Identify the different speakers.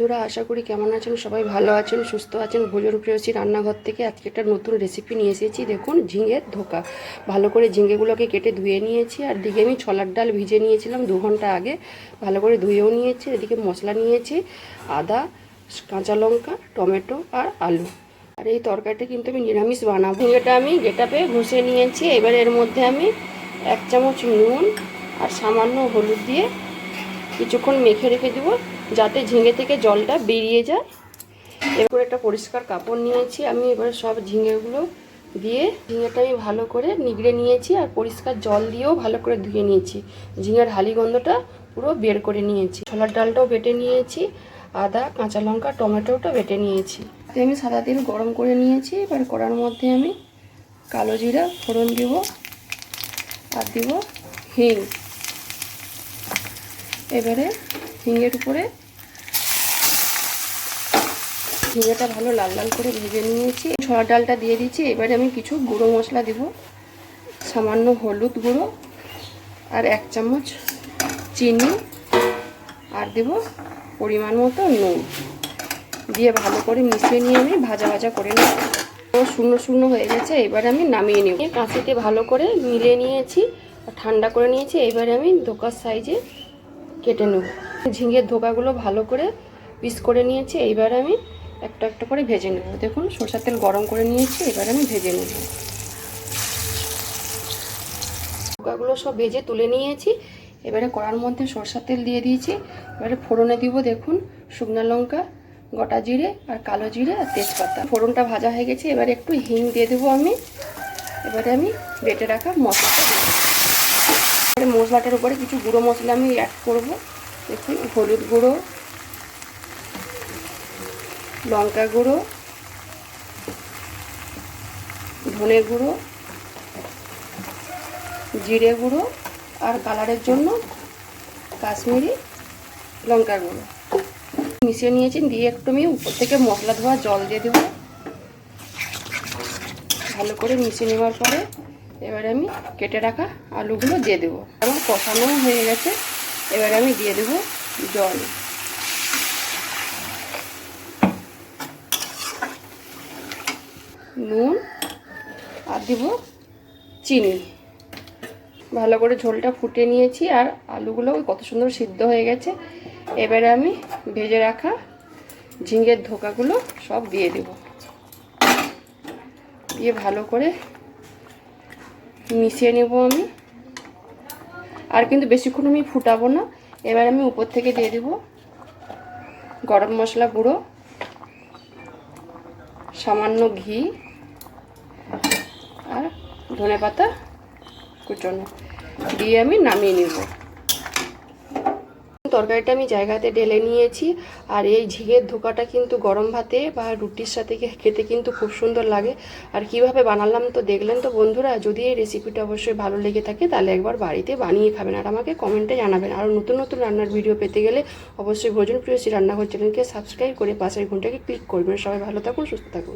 Speaker 1: বন্ধুরা, আশা করি কেমন আছেন, সবাই ভালো আছেন, সুস্থ আছেন। ভোজন প্রেয়সী রান্নাঘর থেকে আজকে একটা নতুন রেসিপি নিয়ে এসেছি। দেখুন, ঝিঙের ধোকা। ভালো করে ঝিঙেগুলোকে কেটে ধুয়ে নিয়েছি। আর দিকে আমি ছোলার ডাল ভিজে নিয়েছিলাম 2 ঘন্টা আগে, ভালো করে ধুয়েও নিয়েছি। এদিকে মশলা নিয়েছি, আদা, কাঁচা লঙ্কা, টমেটো আর আলু। আর এই তরকারিটা কিন্তু আমি নিরামিষ বানাবো। ঝিঙেটা আমি গেটাপে ঘষে নিয়েছি। এবার এর মধ্যে আমি 1 চামচ নুন আর সামান্য হলুদ দিয়ে কিছুক্ষণ মেখে রেখে দেবো, যাতে ঝিঙে থেকে জলটা বেরিয়ে যায়। এরপর একটা পরিষ্কার কাপড় নিয়েছি আমি। এবার সব ঝিঙেগুলো দিয়ে ঝিঙেটা আমি ভালো করে নিগড়ে নিয়েছি আর পরিষ্কার জল দিয়েও ভালো করে ধুয়ে নিয়েছি। ঝিঙের হালি গন্ধটা পুরো বের করে নিয়েছি। ছোলার ডালটাও বেটে নিয়েছি, আদা, কাঁচা লঙ্কা, টমেটোটা বেটে নিয়েছি। আমি সাদা তেল গরম করে নিয়েছি। এবার কড়ার মধ্যে আমি কালো জিরা ফোড়ন দিব আর দিব হিং। এবারে ঝিঙের উপরে ঝিঙেটা ভালো লাল লাল করে ভেজে নিয়েছি। ছোলার ডালটা দিয়ে দিচ্ছি। এবারে আমি কিছু গুঁড়ো মশলা দেব, সামান্য হলুদ গুঁড়ো আর 1 চামচ চিনি আর দেব পরিমাণ মতো নুন দিয়ে ভালো করে মিশিয়ে নিয়ে আমি ভাজা ভাজা করে নেব। শুকনো শুকনো হয়ে গেছে, এবারে আমি নামিয়ে নেব। কাঁচিতে ভালো করে মিলিয়ে নিয়েছি, ঠান্ডা করে নিয়েছি। এবারে আমি ধোকার সাইজে কেটে নেব। ঝিঙের ধোকাগুলো ভালো করে পিস করে নিয়েছি। এইবার আমি একটা একটা করে ভেজে নেব। দেখুন, সরষের তেল গরম করে নিয়েছি, এবার আমি ভেজে নেব। ধোকাগুলো সব ভেজে তুলে নিয়েছি। এবারে কড়ার মধ্যে সরষের তেল দিয়ে দিয়েছি। এবারে ফোড়নে দিব, দেখুন, শুকনো লঙ্কা, গোটা জিরে আর কালো জিরে আর তেজপাতা। ফোড়নটা ভাজা হয়ে গেছে, এবারে একটু হিং দিয়ে দেবো আমি। এবারে আমি বেটে রাখা মশলাটা দেবো। এবারে মশলাটার উপরে কিছু গুঁড়ো মশলা আমি অ্যাড করব। দেখুন, হলুদ গুঁড়ো, লঙ্কা গুঁড়ো, ধনে গুঁড়ো, জিরে গুঁড়ো আর কালারের জন্য কাশ্মীরি লঙ্কা গুঁড়ো মিশিয়ে নিয়েছি। দিয়ে একটু আমি উপর থেকে মশলা ধোয়া জল দিয়ে দেবো। ভালো করে মিশিয়ে নেওয়ার পরে এবারে আমি কেটে রাখা আলুগুলো দিয়ে দেবো। আমার কষানো হয়ে গেছে, এবারে আমি দিয়ে দেবো জল। নুন আর দিব চিনি। ভালো করে ঝোলটা ফুটিয়ে নিয়েছি আর আলুগুলো কত সুন্দর সিদ্ধ হয়ে গেছে। এবারে আমি ভেজে রাখা ঝিঙের ধোকাগুলো সব দিয়ে দেব। দিয়ে ভালো করে মিশিয়ে নেব আমি। আর কিন্তু বেশিক্ষণ আমি ফুটাবো না। এবার আমি উপর থেকে দিয়ে দেব গরম মশলা গুঁড়ো, সামান্য ঘি আর ধনেপাতা কুচনো দিয়ে আমি নামিয়ে নেব। তরকারিটা আমি জায়গাতে ঢেলে নিয়েছি। আর এই ঝিঙের ধোকাটা কিন্তু গরম ভাতে বা রুটির সাথে খেতে কিন্তু খুব সুন্দর লাগে। আর কিভাবে বানালাম তো দেখলেন তো বন্ধুরা। যদি এই রেসিপিটা অবশ্যই ভালো লেগে থাকে তাহলে একবার বাড়িতে বানিয়ে খাবেন আর আমাকে কমেন্টে জানাবেন। আর নতুন নতুন রান্নার ভিডিও পেতে গেলে অবশ্যই ভোজন প্রেয়সী রান্নাঘর চ্যানেলকে সাবস্ক্রাইব করে পাশের ঘন্টাকে ক্লিক করবেন। সবাই ভালো থাকুন, সুস্থ থাকুন।